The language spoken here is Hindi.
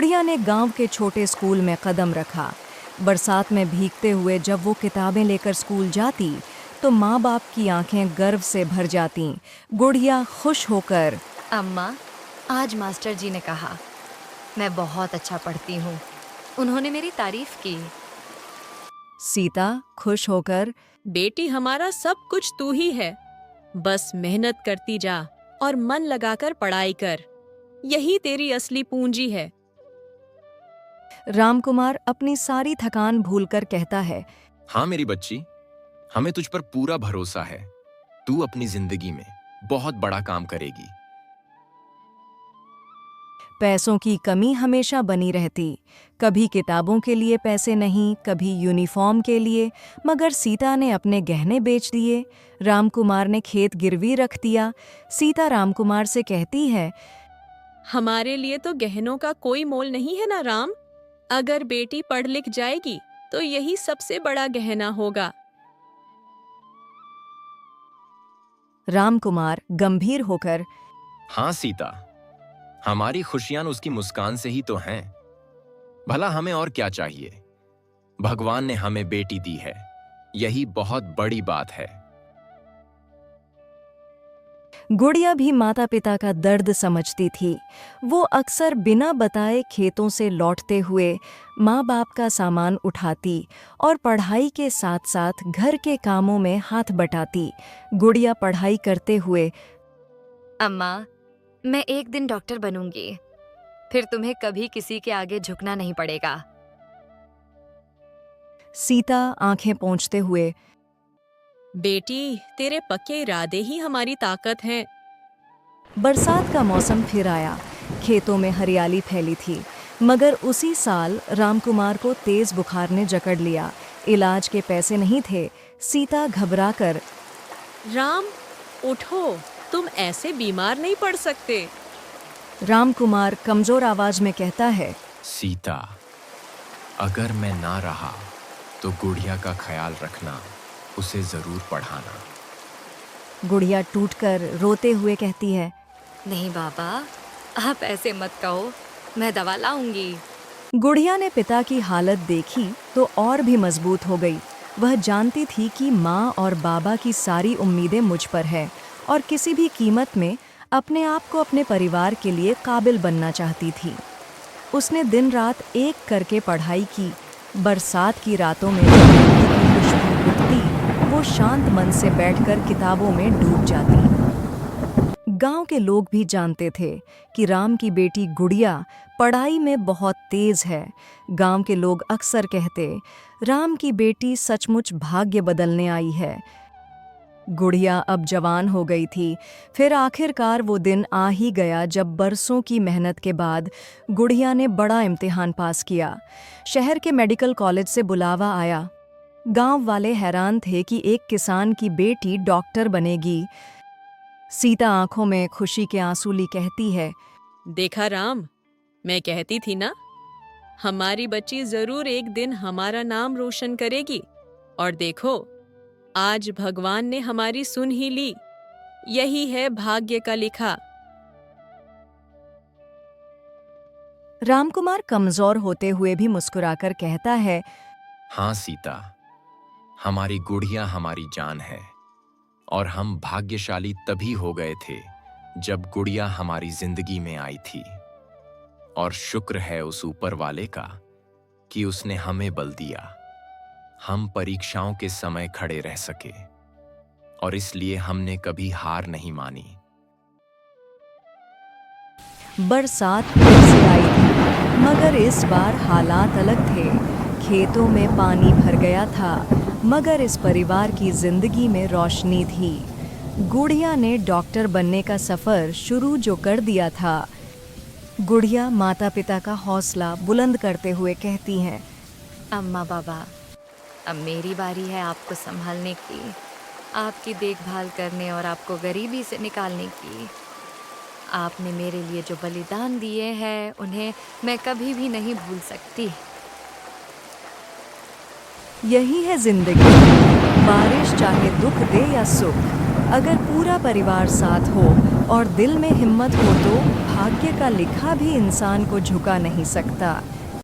गुड़िया ने गांव के छोटे स्कूल में कदम रखा। बरसात में भीगते हुए जब वो किताबें लेकर स्कूल जाती तो माँ बाप की आंखें गर्व से भर जातीं। गुड़िया खुश होकर, अम्मा, आज मास्टर जी ने कहा मैं बहुत अच्छा पढ़ती हूँ। उन्होंने मेरी तारीफ की। सीता खुश होकर, बेटी, हमारा सब कुछ तू ही है। बस मेहनत करती जा और मन लगाकर पढ़ाई कर। यही तेरी असली पूंजी है। रामकुमार अपनी सारी थकान भूलकर कहता है, हाँ मेरी बच्ची, हमें तुझ पर पूरा भरोसा है। तू अपनी जिंदगी में बहुत बड़ा काम करेगी। पैसों की कमी हमेशा बनी रहती। कभी किताबों के लिए पैसे नहीं, कभी यूनिफॉर्म के लिए। मगर सीता ने अपने गहने बेच दिए। रामकुमार ने खेत गिरवी रख दिया। सीता रामकुमार से कहती है, हमारे लिए तो गहनों का कोई मोल नहीं है ना राम। अगर बेटी पढ़ लिख जाएगी तो यही सबसे बड़ा गहना होगा। रामकुमार गंभीर होकर, हाँ सीता, हमारी खुशियां उसकी मुस्कान से ही तो हैं। भला हमें और क्या चाहिए। भगवान ने हमें बेटी दी है, यही बहुत बड़ी बात है। गुड़िया भी माता पिता का दर्द समझती थी। वो अक्सर बिना बताए खेतों से लौटते हुए माँ बाप का सामान उठाती और पढ़ाई के साथ साथ घर के कामों में हाथ बटाती। गुड़िया पढ़ाई करते हुए, अम्मा, मैं एक दिन डॉक्टर बनूंगी। फिर तुम्हें कभी किसी के आगे झुकना नहीं पड़ेगा। सीता आंखें पोंछते हुए, बेटी, तेरे पक्के इरादे ही हमारी ताकत हैं। बरसात का मौसम फिर आया। खेतों में हरियाली फैली थी। मगर उसी साल रामकुमार को तेज बुखार ने जकड़ लिया। इलाज के पैसे नहीं थे। सीता घबराकर, राम, उठो, तुम ऐसे बीमार नहीं पड़ सकते। रामकुमार कमजोर आवाज में कहता है, सीता, अगर मैं ना रहा तो गुड़िया का ख्याल रखना, उसे जरूर पढ़ाना। गुड़िया टूटकर रोते हुए कहती है, नहीं बाबा, आप ऐसे मत कहो, मैं दवा लाऊंगी। गुड़िया ने पिता की हालत देखी तो और भी मजबूत हो गई। वह जानती थी कि माँ और बाबा की सारी उम्मीदें मुझ पर है और किसी भी कीमत में अपने आप को अपने परिवार के लिए काबिल बनना चाहती थी। उसने दिन रात एक करके पढ़ाई की। बरसात की रातों में जब मिट्टी की खुशबू उठती, वो शांत मन से बैठकर किताबों में डूब जाती। गांव के लोग भी जानते थे कि राम की बेटी गुड़िया पढ़ाई में बहुत तेज है। गांव के लोग अक्सर कहते, राम की बेटी सचमुच भाग्य बदलने आई है। गुड़िया अब जवान हो गई थी। फिर आखिरकार वो दिन आ ही गया जब बरसों की मेहनत के बाद गुड़िया ने बड़ा इम्तिहान पास किया। शहर के मेडिकल कॉलेज से बुलावा आया। गांव वाले हैरान थे कि एक किसान की बेटी डॉक्टर बनेगी। सीता आंखों में खुशी के आंसू ली कहती है, देखा राम, मैं कहती थी ना, हमारी बच्ची जरूर एक दिन हमारा नाम रोशन करेगी। और देखो, आज भगवान ने हमारी सुन ही ली। यही है भाग्य का लिखा। रामकुमार कमजोर होते हुए भी मुस्कुराकर कहता है, हाँ सीता, हमारी गुड़िया हमारी जान है और हम भाग्यशाली तभी हो गए थे जब गुड़िया हमारी जिंदगी में आई थी। और शुक्र है उस ऊपर वाले का कि उसने हमें बल दिया। हम परीक्षाओं के समय खड़े रह सके और इसलिए हमने कभी हार नहीं मानी। बरसात फिर से आई थी, मगर इस बार हालात अलग थे। खेतों में पानी भर गया था, मगर इस परिवार की जिंदगी में रोशनी थी। गुड़िया ने डॉक्टर बनने का सफर शुरू जो कर दिया था। गुड़िया माता पिता का हौसला बुलंद करते हुए कहती हैं, अम्मा बाबा, अब मेरी बारी है आपको संभालने की, आपकी देखभाल करने और आपको गरीबी से निकालने की। आपने मेरे लिए जो बलिदान दिए हैं उन्हें मैं कभी भी नहीं भूल सकती। यही है जिंदगी। बारिश चाहे दुख दे या सुख, अगर पूरा परिवार साथ हो और दिल में हिम्मत हो तो भाग्य का लिखा भी इंसान को झुका नहीं सकता।